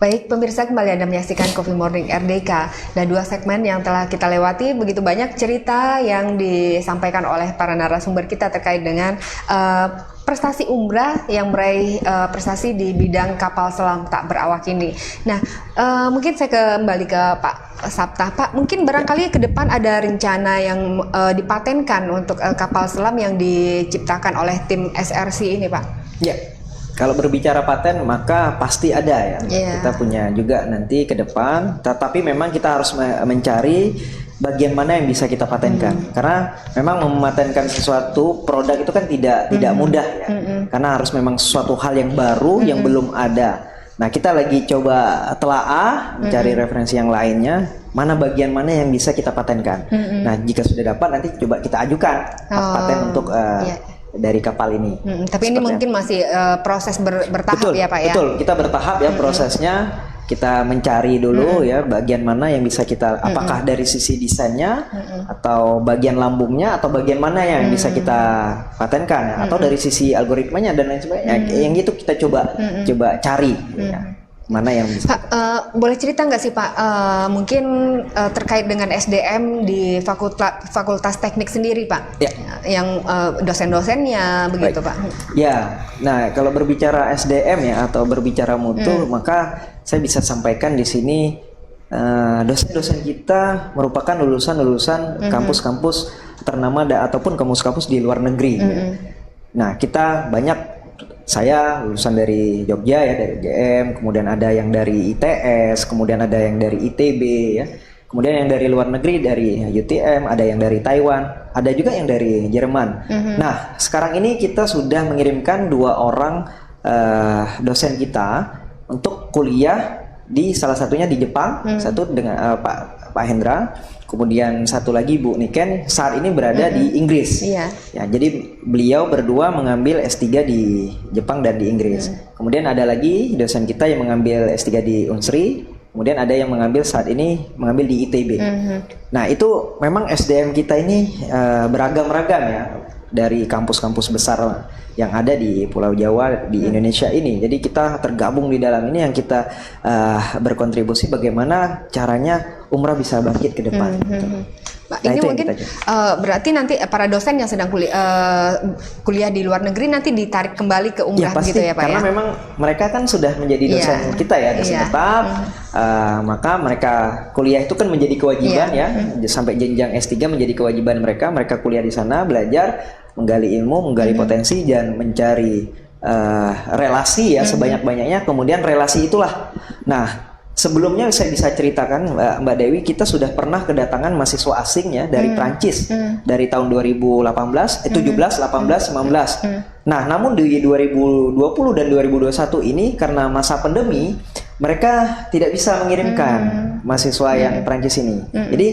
Baik pemirsa, kembali Anda menyaksikan Coffee Morning RDK. Dan dua segmen yang telah kita lewati, begitu banyak cerita yang disampaikan oleh para narasumber kita terkait dengan prestasi umrah yang meraih prestasi di bidang kapal selam tak berawak ini. Nah, mungkin saya kembali ke Pak Sabta. Pak, mungkin barangkali ke depan ada rencana yang dipatenkan untuk kapal selam yang diciptakan oleh tim SRC ini, Pak? Ya. Kalau berbicara paten maka pasti ada ya. Kita punya juga nanti ke depan, tetapi memang kita harus mencari bagian mana yang bisa kita patenkan. Karena memang mematenkan sesuatu produk itu kan tidak mudah ya. Karena harus memang sesuatu hal yang baru yang belum ada. Nah, kita lagi coba telaah mencari referensi yang lainnya, mana bagian mana yang bisa kita patenkan. Nah, jika sudah dapat nanti coba kita ajukan paten untuk dari kapal ini. Tapi ini mungkin masih proses bertahap. Betul, ya Pak ya? Betul, kita bertahap ya prosesnya. Kita mencari dulu ya bagian mana yang bisa kita, apakah dari sisi desainnya atau bagian lambungnya atau bagian mana yang bisa kita patenkan ya, atau dari sisi algoritmanya dan lain sebagainya. Yang itu kita coba cari ya. Mana yang bisa Pak, boleh cerita nggak sih Pak, mungkin terkait dengan SDM di fakultas teknik sendiri Pak, yang dosen-dosennya begitu Pak? Ya, nah kalau berbicara SDM ya atau berbicara mutu, maka saya bisa sampaikan di sini dosen-dosen kita merupakan lulusan-lulusan kampus-kampus ternama ataupun kampus-kampus di luar negeri. Nah, kita banyak. Saya lulusan dari Jogja ya, dari UGM, kemudian ada yang dari ITS, kemudian ada yang dari ITB ya, kemudian yang dari luar negeri dari UTM, ada yang dari Taiwan, ada juga yang dari Jerman. Nah, sekarang ini kita sudah mengirimkan 2 orang dosen kita untuk kuliah di salah satunya di Jepang, satu dengan Pak Hendra. Kemudian satu lagi Bu Niken saat ini berada di Inggris. Ya, jadi beliau berdua mengambil S3 di Jepang dan di Inggris. Kemudian ada lagi dosen kita yang mengambil S3 di Unsri. Kemudian ada yang mengambil saat ini mengambil di ITB. Nah, itu memang SDM kita ini beragam-ragam ya, dari kampus-kampus besar yang ada di Pulau Jawa di Indonesia ini. Jadi kita tergabung di dalam ini yang kita berkontribusi bagaimana caranya umrah bisa bangkit ke depan. Nah, ini mungkin berarti nanti para dosen yang sedang kuliah di luar negeri nanti ditarik kembali ke umrah pasti, gitu ya Pak? Karena memang mereka kan sudah menjadi dosen kita ya, dosen tetap. Maka mereka kuliah itu kan menjadi kewajiban ya, sampai jenjang S3 menjadi kewajiban mereka. Mereka kuliah di sana, belajar, menggali ilmu, menggali potensi dan mencari relasi ya sebanyak-banyaknya. Kemudian relasi itulah. Nah, sebelumnya saya bisa ceritakan Mbak Dewi, kita sudah pernah kedatangan mahasiswa asing ya dari Prancis dari tahun 2018, 17, 18, 19. Nah, namun di 2020 dan 2021 ini karena masa pandemi, mereka tidak bisa mengirimkan mahasiswa yang Prancis ini. Jadi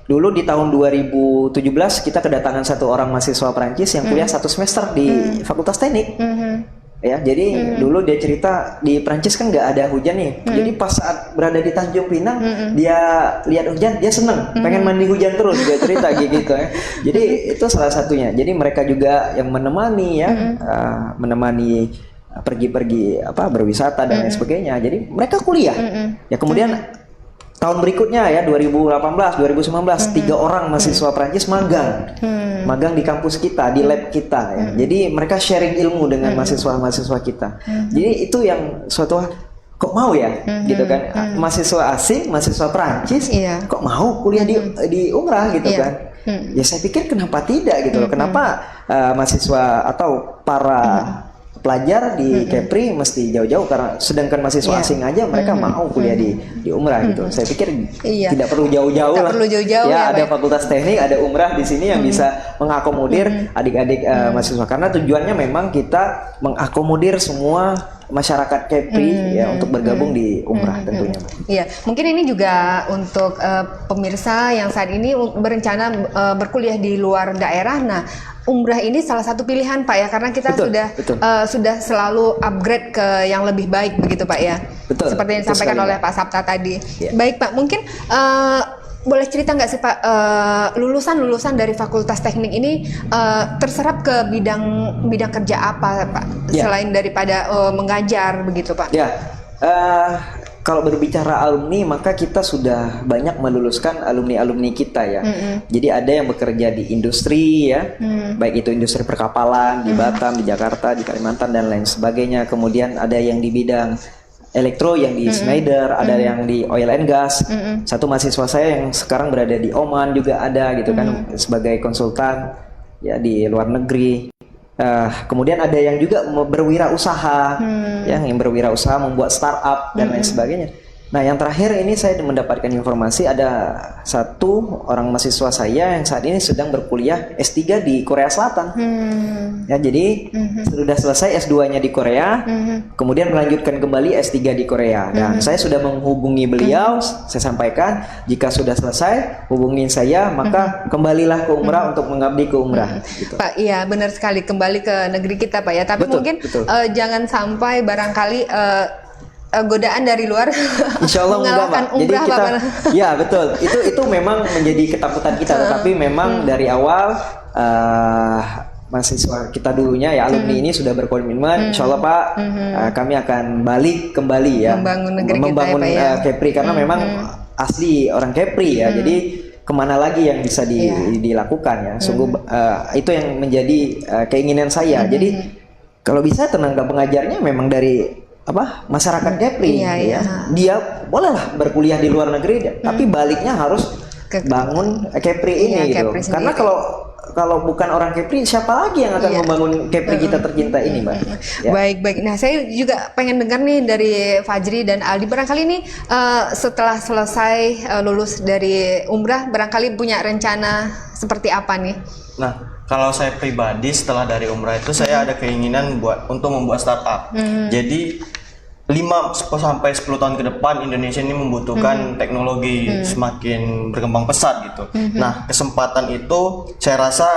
dulu di tahun 2017 kita kedatangan 1 orang mahasiswa Prancis yang kuliah 1 semester di Fakultas Teknik. Ya, jadi dulu dia cerita di Prancis kan nggak ada hujan nih. Jadi pas saat berada di Tanjung Pinang, dia lihat hujan, dia seneng, pengen mandi hujan terus. Dia cerita gitu ya. Jadi itu salah satunya. Jadi mereka juga yang menemani ya, menemani pergi-pergi berwisata dan lain sebagainya. Jadi mereka kuliah. Ya kemudian tahun berikutnya ya 2018, 2019 3 orang mahasiswa Prancis magang di kampus kita, di lab kita ya. Jadi mereka sharing ilmu dengan mahasiswa-mahasiswa kita. Jadi itu yang suatu kok mau ya gitu kan, mahasiswa asing, mahasiswa Prancis kok mau kuliah di umrah gitu kan. Ya saya pikir kenapa tidak gitu loh. Kenapa mahasiswa atau para pelajar di Kepri mesti jauh-jauh, karena sedangkan mahasiswa asing aja mereka mau kuliah di umrah gitu. Saya pikir tidak perlu jauh-jauh lah. Ya, ada Fakultas Teknik, ada umrah di sini yang bisa mengakomodir adik-adik mahasiswa, karena tujuannya memang kita mengakomodir semua masyarakat Kepri ya untuk bergabung di umrah tentunya. Iya, mungkin ini juga untuk pemirsa yang saat ini berencana berkuliah di luar daerah. Nah, umrah ini salah satu pilihan Pak ya, karena kita sudah selalu upgrade ke yang lebih baik begitu Pak ya. Seperti yang disampaikan oleh Pak Sabta tadi. Baik Pak, mungkin boleh cerita nggak sih Pak, lulusan-lulusan dari Fakultas Teknik ini terserap ke bidang kerja apa Pak, selain daripada mengajar begitu Pak? kalau berbicara alumni, maka kita sudah banyak meluluskan alumni-alumni kita ya. Jadi ada yang bekerja di industri ya, baik itu industri perkapalan di Batam, di Jakarta, di Kalimantan dan lain sebagainya. Kemudian ada yang di bidang elektro yang di Schneider, ada yang di oil and gas. Satu mahasiswa saya yang sekarang berada di Oman juga ada gitu kan sebagai konsultan ya di luar negeri. Kemudian ada yang juga berwirausaha, yang berwirausaha membuat startup dan lain sebagainya. Nah, yang terakhir ini saya mendapatkan informasi ada satu orang mahasiswa saya yang saat ini sedang berkuliah S3 di Korea Selatan. Ya, jadi sudah selesai S2-nya di Korea, kemudian melanjutkan kembali S3 di Korea. Dan saya sudah menghubungi beliau, saya sampaikan jika sudah selesai hubungin saya, maka kembalilah ke umrah untuk mengabdi ke umrah. Gitu. Pak, iya benar sekali, kembali ke negeri kita Pak ya. Tapi Betul, mungkin betul. Jangan sampai barangkali godaan dari luar Insya Allah mengalahkan enggak, Mbak. Jadi umrah kita, Pak. ya betul. Itu memang menjadi ketakutan kita. Tetapi memang dari awal mahasiswa kita dulunya ya alumni ini sudah berkomitmen. Insya Allah Pak, kami akan balik kembali ya, membangun negeri membangun kita ya, Pak, ya. Kepri karena memang asli orang Kepri ya. Jadi kemana lagi yang bisa dilakukan ya? Sungguh itu yang menjadi keinginan saya. Jadi kalau bisa tenaga pengajarnya memang dari masyarakat Kepri ya. Dia bolehlah berkuliah di luar negeri tapi baliknya harus bangun Kepri ini gitu. Kepri Karena kalau bukan orang Kepri, siapa lagi yang akan membangun Kepri kita tercinta ini, Mbak? Ya. Baik. Nah, saya juga pengen dengar nih dari Fajri dan Aldi. Barangkali ini setelah selesai lulus dari umrah, barangkali punya rencana seperti apa nih? Nah, kalau saya pribadi setelah dari umrah itu saya ada keinginan untuk membuat startup. Jadi 5-10 tahun ke depan Indonesia ini membutuhkan teknologi semakin berkembang pesat gitu. Nah, kesempatan itu saya rasa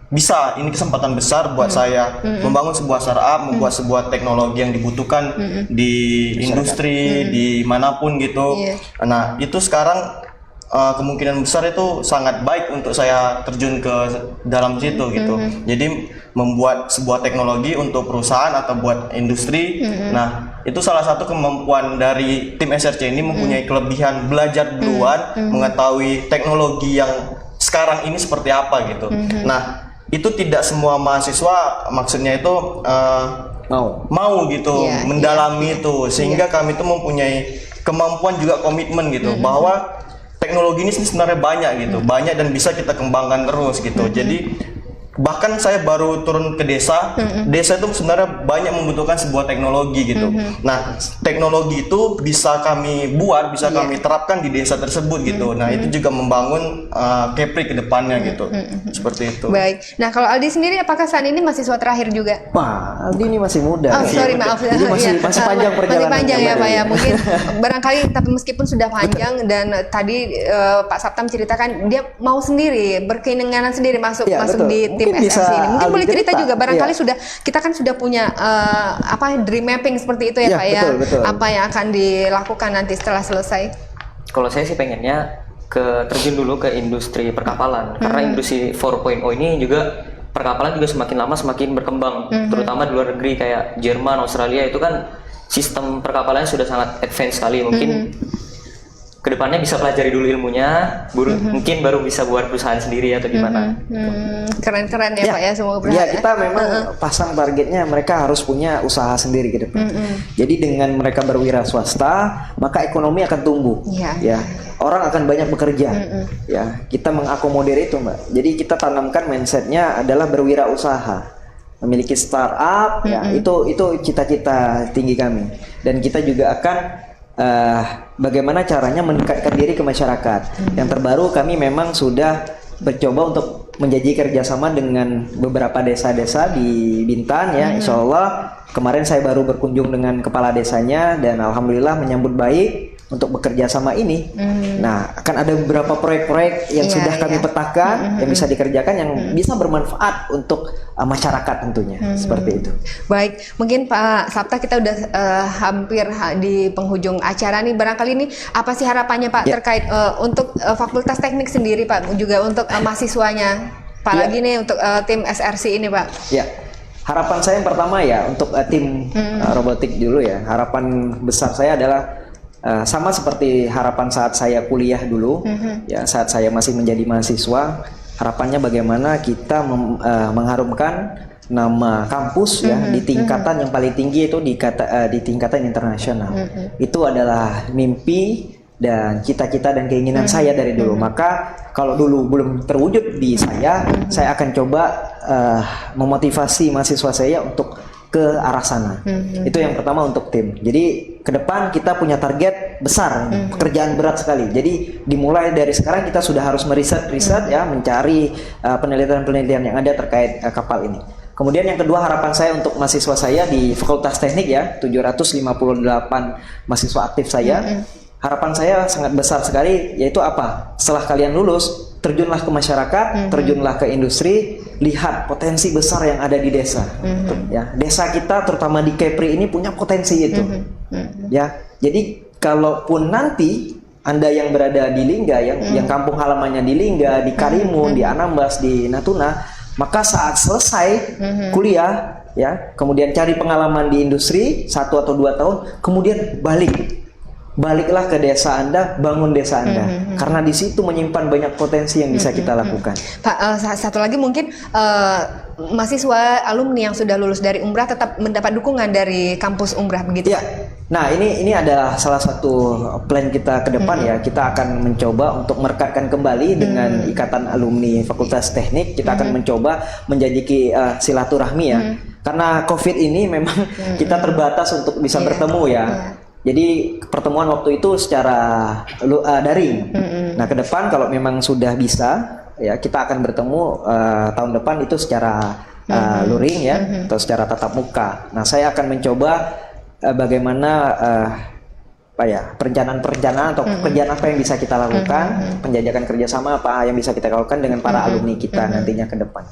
bisa, ini kesempatan besar buat saya membangun sebuah startup, membuat sebuah teknologi yang dibutuhkan di industri, di manapun gitu. Nah, itu sekarang kemungkinan besar itu sangat baik untuk saya terjun ke dalam situ gitu. Jadi membuat sebuah teknologi untuk perusahaan atau buat industri. Nah, itu salah satu kemampuan dari tim SRC ini, mempunyai kelebihan belajar duluan, mengetahui teknologi yang sekarang ini seperti apa gitu. Nah, itu tidak semua mahasiswa maksudnya itu mau gitu mendalami itu, sehingga kami itu mempunyai kemampuan juga komitmen gitu bahwa teknologi ini sebenarnya banyak gitu, banyak dan bisa kita kembangkan terus gitu. Jadi bahkan saya baru turun ke desa, desa itu sebenarnya banyak membutuhkan sebuah teknologi gitu. Nah, teknologi itu bisa kami buat, bisa kami terapkan di desa tersebut gitu. Nah, itu juga membangun Kepri ke depannya gitu. Seperti itu. Baik. Nah, kalau Aldi sendiri apakah saat ini mahasiswa terakhir juga? Wah, Aldi ini masih muda. Oh, sorry, maaf. Jadi masih panjang perjalanan. Masih panjang ya, Pak ya. Mungkin barangkali tapi meskipun sudah panjang dan tadi Pak Saptam ceritakan dia mau sendiri, berkeinginan sendiri masuk di tim SRC ini. Mungkin boleh cerita juga barangkali kita kan sudah punya dream mapping seperti itu ya, Pak ya. Betul. Apa yang akan dilakukan nanti setelah selesai? Kalau saya sih pengennya terjun dulu ke industri perkapalan, karena industri 4.0 ini juga perkapalan juga semakin lama semakin berkembang, terutama di luar negeri kayak Jerman, Australia itu kan sistem perkapalannya sudah sangat advance sekali. Mungkin kedepannya bisa pelajari dulu ilmunya, mungkin baru bisa buat perusahaan sendiri atau gimana. Keren-keren ya Pak ya, semua berharap. Ya, kita memang pasang targetnya mereka harus punya usaha sendiri ke depan. Jadi dengan mereka berwira swasta, maka ekonomi akan tumbuh. Ya, orang akan banyak bekerja. Ya, kita mengakomodir itu, Mbak. Jadi kita tanamkan mindsetnya adalah berwirausaha, memiliki startup. Ya, itu cita-cita tinggi kami. Dan kita juga akan bagaimana caranya mendekatkan diri ke masyarakat. Yang terbaru kami memang sudah mencoba untuk menjadi kerjasama dengan beberapa desa-desa di Bintan ya. Insya Allah kemarin saya baru berkunjung dengan kepala desanya dan alhamdulillah menyambut baik untuk bekerja sama ini. Nah, akan ada beberapa proyek-proyek yang sudah kami petakan yang bisa dikerjakan, yang bisa bermanfaat untuk masyarakat tentunya. Seperti itu. Baik, mungkin Pak Sapta kita udah hampir di penghujung acara nih. Barangkali ini apa sih harapannya Pak terkait untuk Fakultas Teknik sendiri Pak, juga untuk mahasiswanya Pak lagi nih untuk tim SRC ini Pak. Ya. Harapan saya yang pertama ya untuk tim robotik dulu ya. Harapan besar saya adalah sama seperti harapan saat saya kuliah dulu, ya saat saya masih menjadi mahasiswa, harapannya bagaimana kita mengharumkan nama kampus ya di tingkatan yang paling tinggi itu di tingkatan internasional. Itu adalah mimpi dan cita-cita dan keinginan saya dari dulu. Maka kalau dulu belum terwujud di saya akan coba memotivasi mahasiswa saya untuk ke arah sana. Itu yang pertama untuk tim. Jadi ke depan kita punya target besar, pekerjaan berat sekali. Jadi dimulai dari sekarang kita sudah harus meriset ya, mencari penelitian-penelitian yang ada terkait kapal ini. Kemudian yang kedua, harapan saya untuk mahasiswa saya di Fakultas Teknik ya, 758 mahasiswa aktif saya. Harapan saya sangat besar sekali, yaitu apa? Setelah kalian lulus, terjunlah ke masyarakat, terjunlah ke industri, lihat potensi besar yang ada di desa. Ya, desa kita terutama di Kepri ini punya potensi itu. Ya, jadi kalaupun nanti Anda yang berada di Lingga, yang kampung halamannya di Lingga, di Karimun, di Anambas, di Natuna, maka saat selesai kuliah, ya, kemudian cari pengalaman di industri 1 atau 2 tahun, kemudian baliklah ke desa Anda, bangun desa Anda, karena di situ menyimpan banyak potensi yang bisa kita lakukan. Pak, satu lagi mungkin mahasiswa alumni yang sudah lulus dari Umrah tetap mendapat dukungan dari kampus Umrah begitu? Ya. Nah, ini adalah salah satu plan kita ke depan ya. Kita akan mencoba untuk merekatkan kembali dengan Ikatan Alumni Fakultas Teknik. Kita akan mencoba menjadi silaturahmi ya. Karena COVID ini memang kita terbatas untuk bisa bertemu ya. Jadi pertemuan waktu itu secara daring. Nah, ke depan kalau memang sudah bisa, ya kita akan bertemu tahun depan itu secara luring ya, atau secara tatap muka. Nah, saya akan mencoba bagaimana perencanaan atau pekerjaan apa yang bisa kita lakukan, penjajakan kerjasama apa yang bisa kita lakukan dengan para alumni kita nantinya ke depan.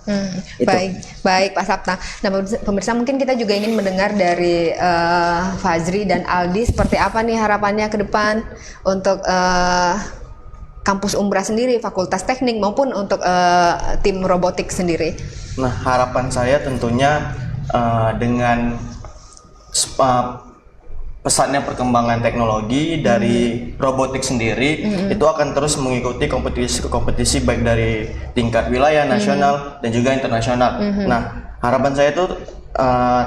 Baik Pak Sapta. Nah, pemirsa, mungkin kita juga ingin mendengar dari Fazri dan Aldi seperti apa nih harapannya ke depan untuk kampus Umrah sendiri, Fakultas Teknik maupun untuk tim robotik sendiri. Nah, harapan saya tentunya dengan pesatnya perkembangan teknologi dari robotik sendiri itu akan terus mengikuti kompetisi baik dari tingkat wilayah, nasional dan juga internasional. Nah, harapan saya itu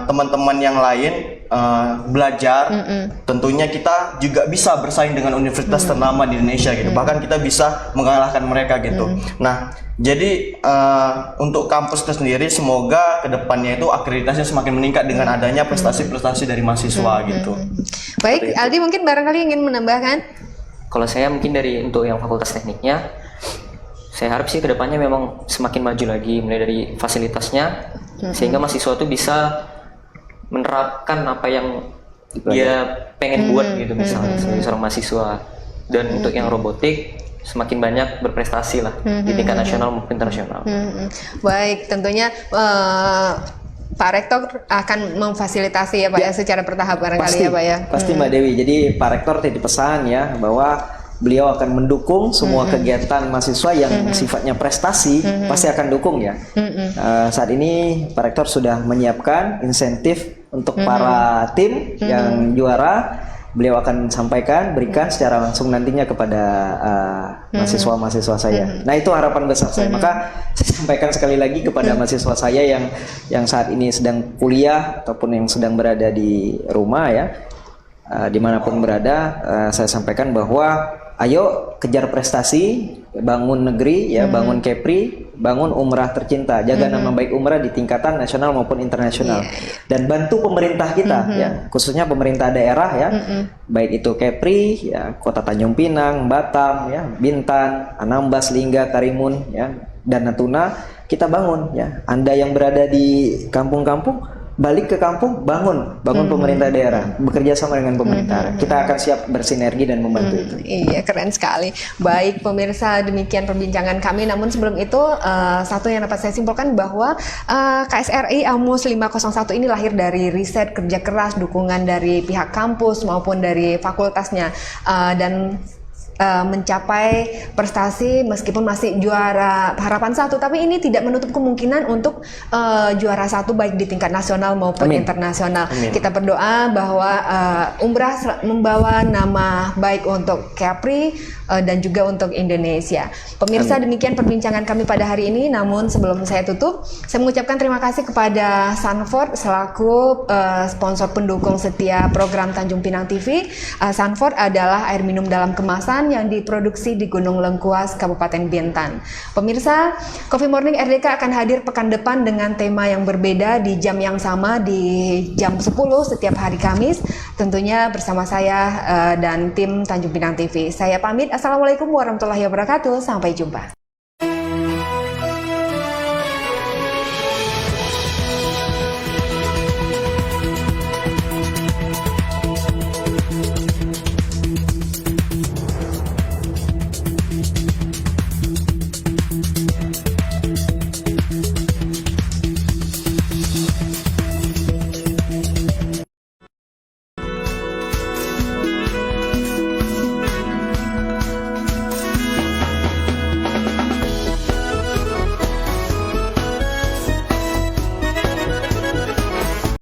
teman-teman yang lain belajar, tentunya kita juga bisa bersaing dengan universitas ternama di Indonesia gitu. Bahkan kita bisa mengalahkan mereka gitu. Nah, jadi untuk kampus itu sendiri semoga kedepannya itu akreditasinya semakin meningkat dengan adanya prestasi-prestasi dari mahasiswa gitu. Baik, Aldi mungkin barangkali ingin menambahkan? Kalau saya mungkin untuk yang Fakultas Tekniknya, saya harap sih kedepannya memang semakin maju lagi, mulai dari fasilitasnya, sehingga mahasiswa itu bisa menerapkan apa yang dia pengen buat gitu, misalnya sebagai seorang mahasiswa. Dan untuk yang robotik semakin banyak berprestasi lah di tingkat nasional maupun internasional. Baik, tentunya Pak Rektor akan memfasilitasi ya Pak ya, secara bertahap barangkali ya Pak ya. Pasti Mbak Dewi. Jadi Pak Rektor tadi pesan ya bahwa beliau akan mendukung semua kegiatan mahasiswa yang sifatnya prestasi, pasti akan dukung ya. Saat ini Pak Rektor sudah menyiapkan insentif untuk para tim yang juara. Beliau akan berikan secara langsung nantinya kepada mahasiswa-mahasiswa saya. Nah, itu harapan besar saya. Maka saya sampaikan sekali lagi kepada mahasiswa saya yang saat ini sedang kuliah ataupun yang sedang berada di rumah ya, dimanapun berada, saya sampaikan bahwa ayo kejar prestasi, bangun negeri ya, bangun Kepri, bangun Umrah tercinta, jaga nama baik Umrah di tingkatan nasional maupun internasional, dan bantu pemerintah kita ya, khususnya pemerintah daerah ya, baik itu Kepri ya, Kota Tanjung Pinang, Batam ya, Bintan, Anambas, Lingga, Karimun ya, dan Natuna, kita bangun ya. Anda yang berada di kampung-kampung, balik ke kampung, bangun pemerintah daerah, bekerja sama dengan pemerintah. Kita akan siap bersinergi dan membantu itu. Iya, keren sekali. Baik pemirsa, demikian perbincangan kami. Namun sebelum itu, satu yang dapat saya simpulkan bahwa KSRI AMUS 501 ini lahir dari riset, kerja keras, dukungan dari pihak kampus maupun dari fakultasnya, dan mencapai prestasi meskipun masih juara harapan 1, tapi ini tidak menutup kemungkinan untuk juara 1 baik di tingkat nasional maupun internasional. Kita berdoa bahwa Umrah membawa nama baik untuk Kepri dan juga untuk Indonesia. Pemirsa, demikian perbincangan kami pada hari ini. Namun sebelum saya tutup, saya mengucapkan terima kasih kepada Sanford selaku sponsor pendukung setia program Tanjung Pinang TV. Sanford adalah air minum dalam kemasan yang diproduksi di Gunung Lengkuas, Kabupaten Bintan. Pemirsa, Coffee Morning RDK akan hadir pekan depan dengan tema yang berbeda di jam yang sama di jam 10 setiap hari Kamis, tentunya bersama saya dan tim Tanjung Pinang TV. Saya pamit, Assalamualaikum warahmatullahi wabarakatuh, sampai jumpa.